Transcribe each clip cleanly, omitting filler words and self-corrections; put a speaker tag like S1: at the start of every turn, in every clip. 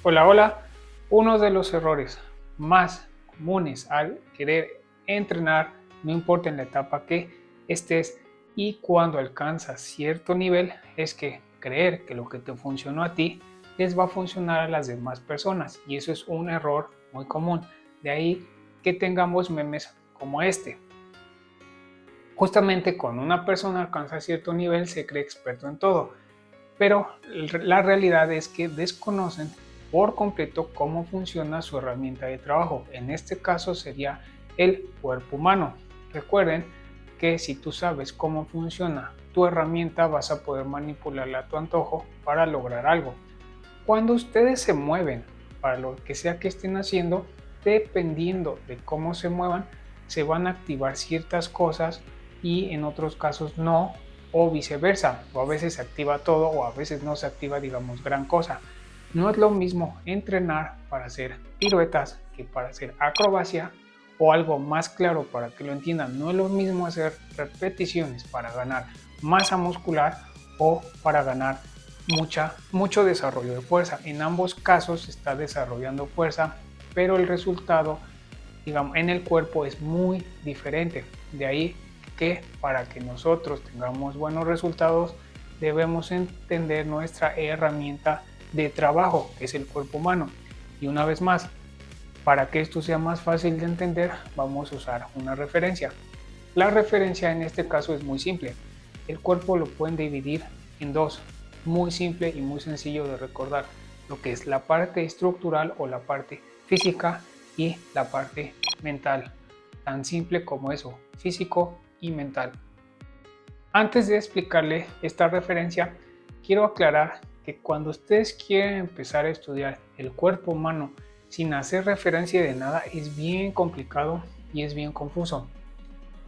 S1: Hola, hola. Uno de los errores más comunes al querer entrenar, no importa en la etapa que estés y cuando alcanzas cierto nivel, es que creer que lo que te funcionó a ti les va a funcionar a las demás personas. Y eso es un error muy común. De ahí que tengamos memes como este. Justamente cuando una persona alcanza cierto nivel se cree experto en todo, pero la realidad es que desconocen por completo cómo funciona su herramienta de trabajo. En este caso sería el cuerpo humano. Recuerden que si tú sabes cómo funciona tu herramienta, vas a poder manipularla a tu antojo para lograr algo. Cuando ustedes se mueven para lo que sea que estén haciendo, dependiendo de cómo se muevan, se van a activar ciertas cosas y en otros casos no, o viceversa, o a veces se activa todo o a veces no se activa, digamos, gran cosa. No es lo mismo entrenar para hacer piruetas que para hacer acrobacia, o algo más claro para que lo entiendan, no es lo mismo hacer repeticiones para ganar masa muscular o para ganar mucho desarrollo de fuerza. En ambos casos se está desarrollando fuerza, pero el resultado, digamos, en el cuerpo es muy diferente. De ahí que para que nosotros tengamos buenos resultados debemos entender nuestra herramienta de trabajo, que es el cuerpo humano. Y una vez más, para que esto sea más fácil de entender, vamos a usar una referencia. La referencia en este caso es muy simple. El cuerpo lo pueden dividir en dos, muy simple y muy sencillo de recordar, lo que es la parte estructural o la parte física y la parte mental. Tan simple como eso, físico y mental. Antes de explicarle esta referencia, quiero aclarar que cuando ustedes quieren empezar a estudiar el cuerpo humano sin hacer referencia de nada, es bien complicado y es bien confuso.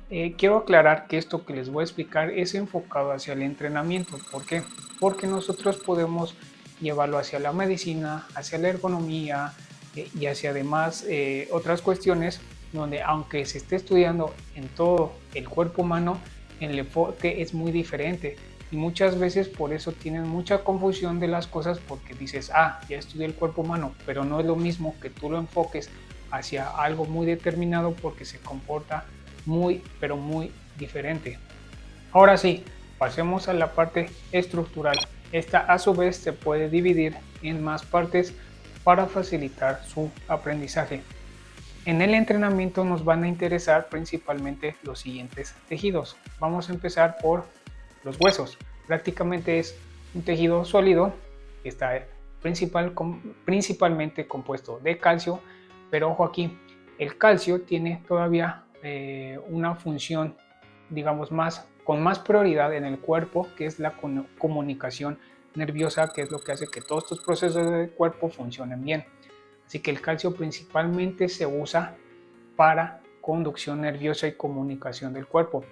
S1: Quiero aclarar que esto que les voy a explicar es enfocado hacia el entrenamiento. ¿Por qué? Porque nosotros podemos llevarlo hacia la medicina, hacia la ergonomía y hacia además otras cuestiones donde aunque se esté estudiando en todo el cuerpo humano, el enfoque es muy diferente y muchas veces por eso tienen mucha confusión de las cosas porque dices, ya estudié el cuerpo humano, pero no es lo mismo que tú lo enfoques hacia algo muy determinado porque se comporta muy, pero muy diferente. Ahora sí, pasemos a la parte estructural. Esta a su vez se puede dividir en más partes para facilitar su aprendizaje. En el entrenamiento nos van a interesar principalmente los siguientes tejidos. Vamos a empezar por los huesos. Prácticamente es un tejido sólido que está principalmente compuesto de calcio, pero ojo aquí, el calcio tiene todavía una función, digamos, con más prioridad en el cuerpo, que es la comunicación nerviosa, que es lo que hace que todos estos procesos del cuerpo funcionen bien. Así que el calcio principalmente se usa para conducción nerviosa y comunicación del cuerpo.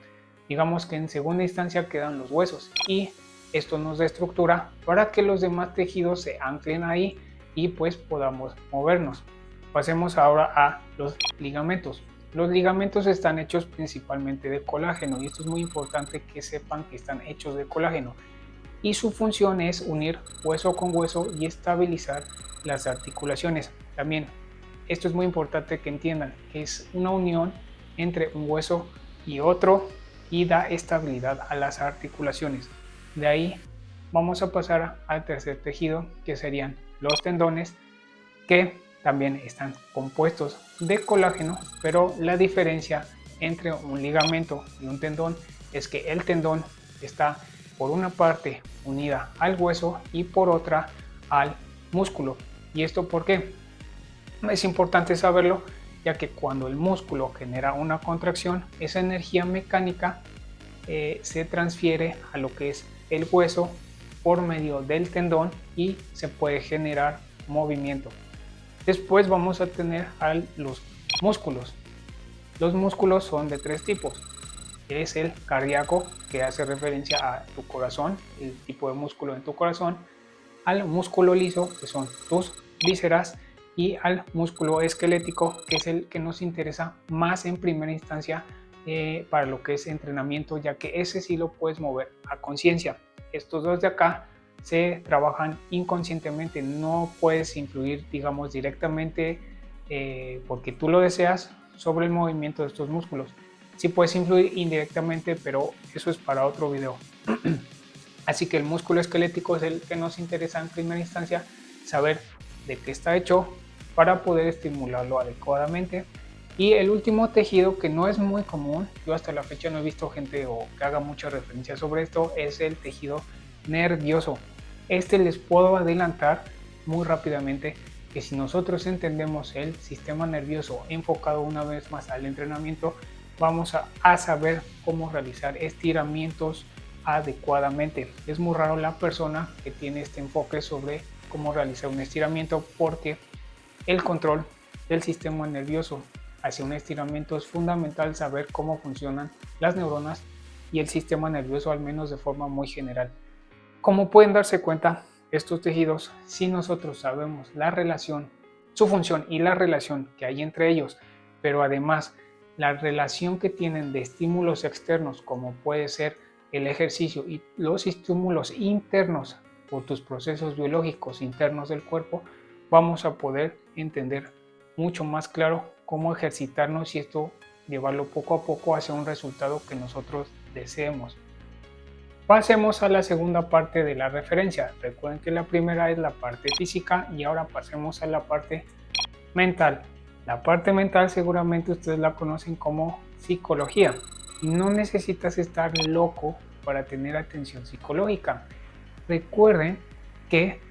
S1: Digamos que en segunda instancia quedan los huesos y esto nos da estructura para que los demás tejidos se anclen ahí y pues podamos movernos. Pasemos ahora a los ligamentos. Los ligamentos están hechos principalmente de colágeno y esto es muy importante que sepan que están hechos de colágeno y su función es unir hueso con hueso y estabilizar las articulaciones. También esto es muy importante que entiendan que es una unión entre un hueso y otro y da estabilidad a las articulaciones. De ahí vamos a pasar al tercer tejido, que serían los tendones, que también están compuestos de colágeno, pero la diferencia entre un ligamento y un tendón es que el tendón está por una parte unida al hueso y por otra al músculo. ¿Y esto por qué? Es importante saberlo, ya que cuando el músculo genera una contracción, esa energía mecánica se transfiere a lo que es el hueso por medio del tendón y se puede generar movimiento. Después vamos a tener a los músculos. Los músculos son de tres tipos. Es el cardíaco, que hace referencia a tu corazón, el tipo de músculo en tu corazón, al músculo liso, que son tus vísceras, y al músculo esquelético, que es el que nos interesa más en primera instancia para lo que es entrenamiento, ya que ese sí lo puedes mover a conciencia. Estos dos de acá se trabajan inconscientemente, no puedes influir, digamos, directamente porque tú lo deseas sobre el movimiento de estos músculos. Sí puedes influir indirectamente, pero eso es para otro video. Así que el músculo esquelético es el que nos interesa en primera instancia, saber de qué está hecho para poder estimularlo adecuadamente. Y el último tejido, que no es muy común, yo hasta la fecha no he visto gente o que haga mucha referencia sobre esto, es el tejido nervioso. Este les puedo adelantar muy rápidamente que si nosotros entendemos el sistema nervioso enfocado una vez más al entrenamiento, vamos a saber cómo realizar estiramientos adecuadamente. Es muy raro la persona que tiene este enfoque sobre cómo realizar un estiramiento, porque el control del sistema nervioso hacia un estiramiento es fundamental saber cómo funcionan las neuronas y el sistema nervioso, al menos de forma muy general. Como pueden darse cuenta, estos tejidos, si nosotros sabemos la relación, su función y la relación que hay entre ellos, pero además la relación que tienen de estímulos externos, como puede ser el ejercicio, y los estímulos internos por tus procesos biológicos internos del cuerpo, vamos a poder entender mucho más claro cómo ejercitarnos y esto llevarlo poco a poco hacia un resultado que nosotros deseemos. Pasemos a la segunda parte de la referencia. Recuerden que la primera es la parte física y ahora pasemos a la parte mental. La parte mental seguramente ustedes la conocen como psicología. Y no necesitas estar loco para tener atención psicológica. Recuerden que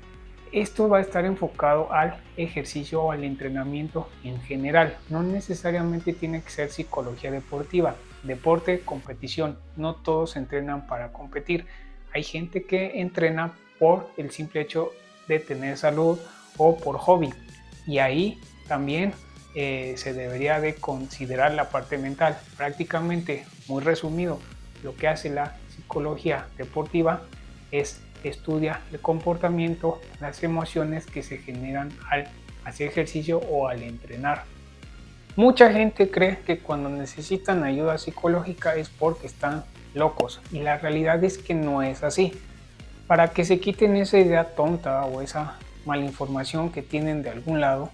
S1: esto va a estar enfocado al ejercicio o al entrenamiento en general. No necesariamente tiene que ser psicología deportiva. Deporte, competición. No todos entrenan para competir. Hay gente que entrena por el simple hecho de tener salud o por hobby. Y ahí también se debería de considerar la parte mental. Prácticamente, muy resumido, lo que hace la psicología deportiva es estudia el comportamiento, las emociones que se generan al hacer ejercicio o al entrenar. Mucha gente cree que cuando necesitan ayuda psicológica es porque están locos y la realidad es que no es así. Para que se quiten esa idea tonta o esa malinformación que tienen de algún lado,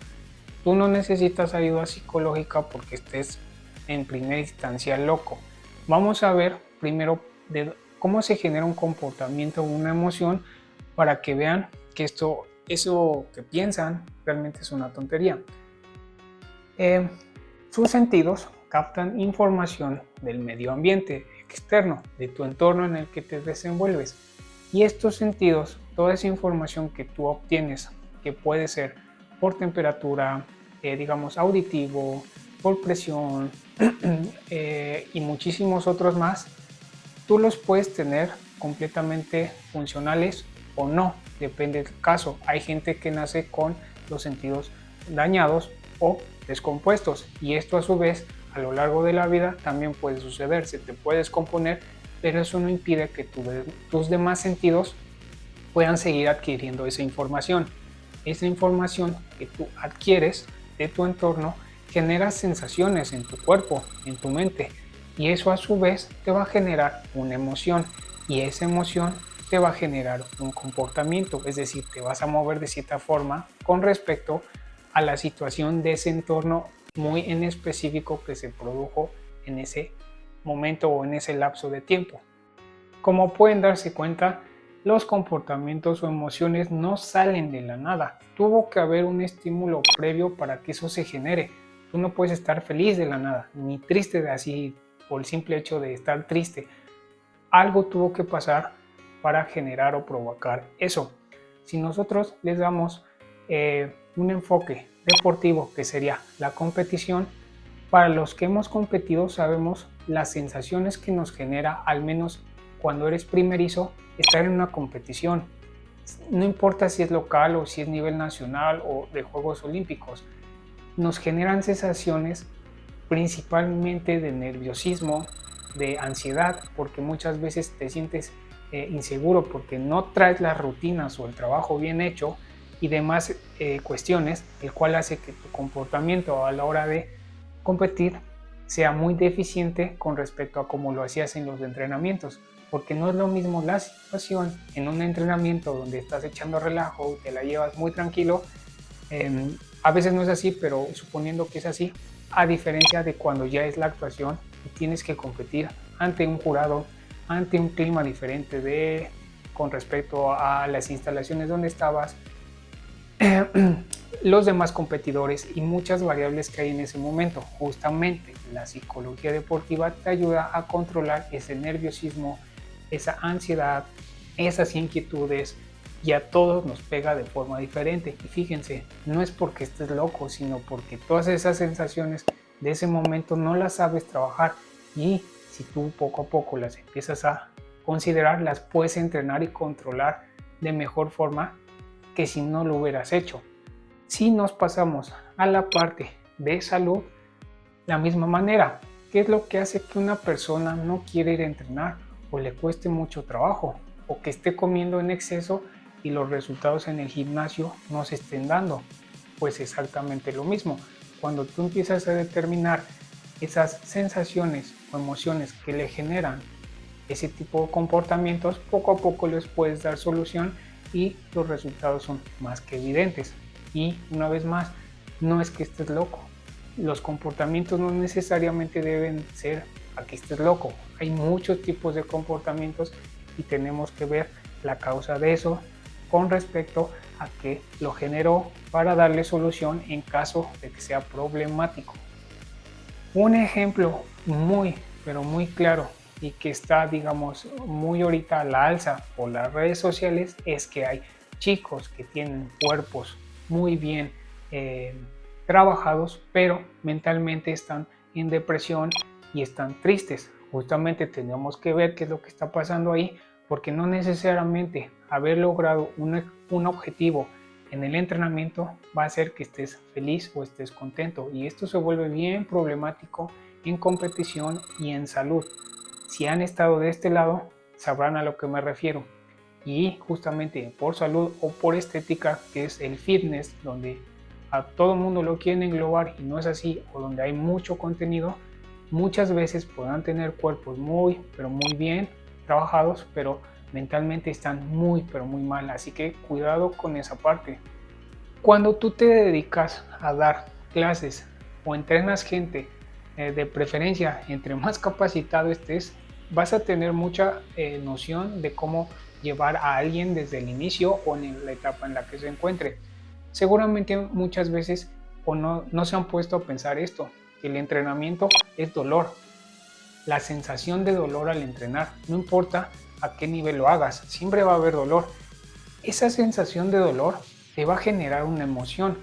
S1: tú no necesitas ayuda psicológica porque estés en primera instancia loco. Vamos a ver primero de cómo se genera un comportamiento o una emoción para que vean que eso que piensan realmente es una tontería. Sus sentidos captan información del medio ambiente externo, de tu entorno en el que te desenvuelves. Y estos sentidos, toda esa información que tú obtienes, que puede ser por temperatura, digamos auditivo, por presión y muchísimos otros más, tú los puedes tener completamente funcionales o no, depende del caso. Hay gente que nace con los sentidos dañados o descompuestos y esto a su vez a lo largo de la vida también puede suceder, se te puede descomponer, pero eso no impide que tus demás sentidos puedan seguir adquiriendo esa información. Esa información que tú adquieres de tu entorno genera sensaciones en tu cuerpo, en tu mente, y eso a su vez te va a generar una emoción y esa emoción te va a generar un comportamiento, es decir, te vas a mover de cierta forma con respecto a la situación de ese entorno muy en específico que se produjo en ese momento o en ese lapso de tiempo. Como pueden darse cuenta, los comportamientos o emociones no salen de la nada. Tuvo que haber un estímulo previo para que eso se genere. Tú no puedes estar feliz de la nada, ni triste de así por el simple hecho de estar triste. Algo tuvo que pasar para generar o provocar eso. Si nosotros les damos un enfoque deportivo que sería la competición, para los que hemos competido sabemos las sensaciones que nos genera, al menos cuando eres primerizo, estar en una competición. No importa si es local o si es nivel nacional o de Juegos Olímpicos, nos generan sensaciones principalmente de nerviosismo, de ansiedad, porque muchas veces te sientes inseguro porque no traes las rutinas o el trabajo bien hecho y demás cuestiones, el cual hace que tu comportamiento a la hora de competir sea muy deficiente con respecto a cómo lo hacías en los entrenamientos. porque no es lo mismo la situación en un entrenamiento donde estás echando relajo, te la llevas muy tranquilo. A veces no es así, pero suponiendo que es así, a diferencia de cuando ya es la actuación y tienes que competir ante un jurado, ante un clima diferente con respecto a las instalaciones donde estabas, los demás competidores y muchas variables que hay en ese momento. Justamente la psicología deportiva te ayuda a controlar ese nerviosismo, esa ansiedad, esas inquietudes, y a todos nos pega de forma diferente. Y fíjense, no es porque estés loco, sino porque todas esas sensaciones de ese momento no las sabes trabajar, y si tú poco a poco las empiezas a considerar, las puedes entrenar y controlar de mejor forma que si no lo hubieras hecho. Si nos pasamos a la parte de salud, la misma manera, ¿qué es lo que hace que una persona no quiera ir a entrenar o le cueste mucho trabajo o que esté comiendo en exceso y los resultados en el gimnasio no se estén dando? Pues exactamente lo mismo. Cuando tú empiezas a determinar esas sensaciones o emociones que le generan ese tipo de comportamientos, poco a poco les puedes dar solución y los resultados son más que evidentes. Y una vez más, no es que estés loco. Los comportamientos no necesariamente deben ser a que estés loco. Hay muchos tipos de comportamientos y tenemos que ver la causa de eso con respecto a qué lo generó para darle solución en caso de que sea problemático. Un ejemplo muy, pero muy claro y que está, digamos, muy ahorita a la alza por las redes sociales es que hay chicos que tienen cuerpos muy bien eh, trabajados, pero mentalmente están en depresión y están tristes. Justamente tenemos que ver qué es lo que está pasando ahí, porque no necesariamente haber logrado un objetivo en el entrenamiento va a hacer que estés feliz o estés contento, y esto se vuelve bien problemático en competición y en salud. Si han estado de este lado, sabrán a lo que me refiero. Y justamente por salud o por estética, que es el fitness, donde a todo el mundo lo quieren englobar y no es así, o donde hay mucho contenido, muchas veces podrán tener cuerpos muy, pero muy bien trabajados, pero mentalmente están muy, pero muy mal. Así que cuidado con esa parte. Cuando tú te dedicas a dar clases o entrenas gente, de preferencia, entre más capacitado estés, vas a tener mucha noción de cómo llevar a alguien desde el inicio o en la etapa en la que se encuentre. Seguramente muchas veces o no se han puesto a pensar esto, que el entrenamiento es dolor, la sensación de dolor al entrenar, no importa a qué nivel lo hagas, siempre va a haber dolor. Esa sensación de dolor te va a generar una emoción.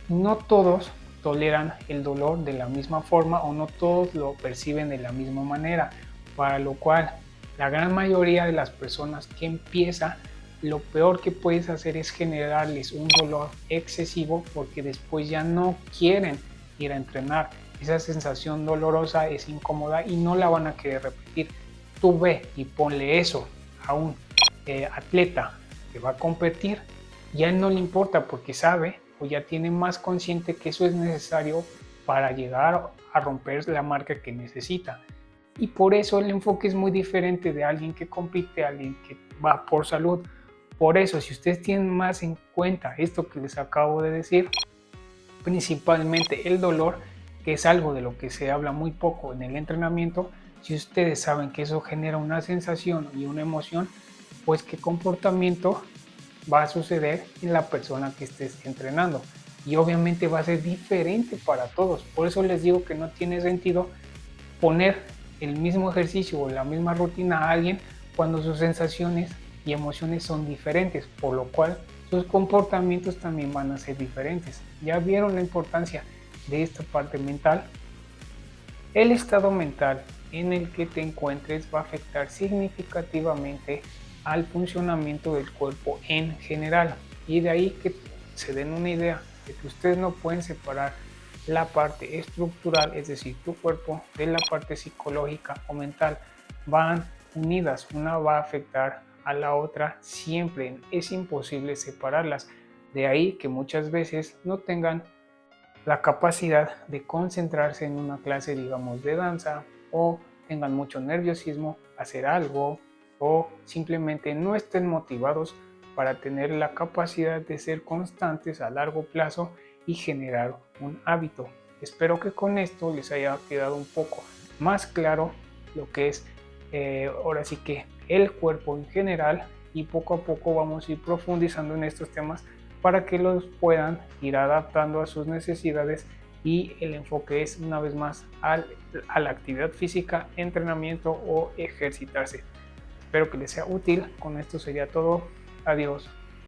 S1: No todos toleran el dolor de la misma forma o no todos lo perciben de la misma manera, para lo cual la gran mayoría de las personas que empieza, lo peor que puedes hacer es generarles un dolor excesivo porque después ya no quieren ir a entrenar. Esa sensación dolorosa es incómoda y no la van a querer repetir. Tú ve y ponle eso a un atleta que va a competir, ya a él no le importa porque sabe o ya tiene más consciente que eso es necesario para llegar a romper la marca que necesita. Y por eso el enfoque es muy diferente de alguien que compite a alguien que va por salud. Por eso, si ustedes tienen más en cuenta esto que les acabo de decir, principalmente el dolor, que es algo de lo que se habla muy poco en el entrenamiento, si ustedes saben que eso genera una sensación y una emoción, pues qué comportamiento va a suceder en la persona que estés entrenando. Y obviamente va a ser diferente para todos. Por eso les digo que no tiene sentido poner el mismo ejercicio o la misma rutina a alguien cuando sus sensaciones y emociones son diferentes, por lo cual sus comportamientos también van a ser diferentes. ¿Ya vieron la importancia de esta parte mental? El estado mental en el que te encuentres va a afectar significativamente al funcionamiento del cuerpo en general, y de ahí que se den una idea de que ustedes no pueden separar la parte estructural, es decir, tu cuerpo, de la parte psicológica o mental. Van unidas, una va a afectar a la otra siempre, es imposible separarlas. De ahí que muchas veces no tengan la capacidad de concentrarse en una clase, digamos, de danza, o tengan mucho nerviosismo, hacer algo, o simplemente no estén motivados para tener la capacidad de ser constantes a largo plazo y generar un hábito. Espero que con esto les haya quedado un poco más claro lo que es ahora sí que el cuerpo en general, y poco a poco vamos a ir profundizando en estos temas para que los puedan ir adaptando a sus necesidades, y el enfoque es una vez más a la actividad física, entrenamiento o ejercitarse. Espero que les sea útil. Con esto sería todo. Adiós.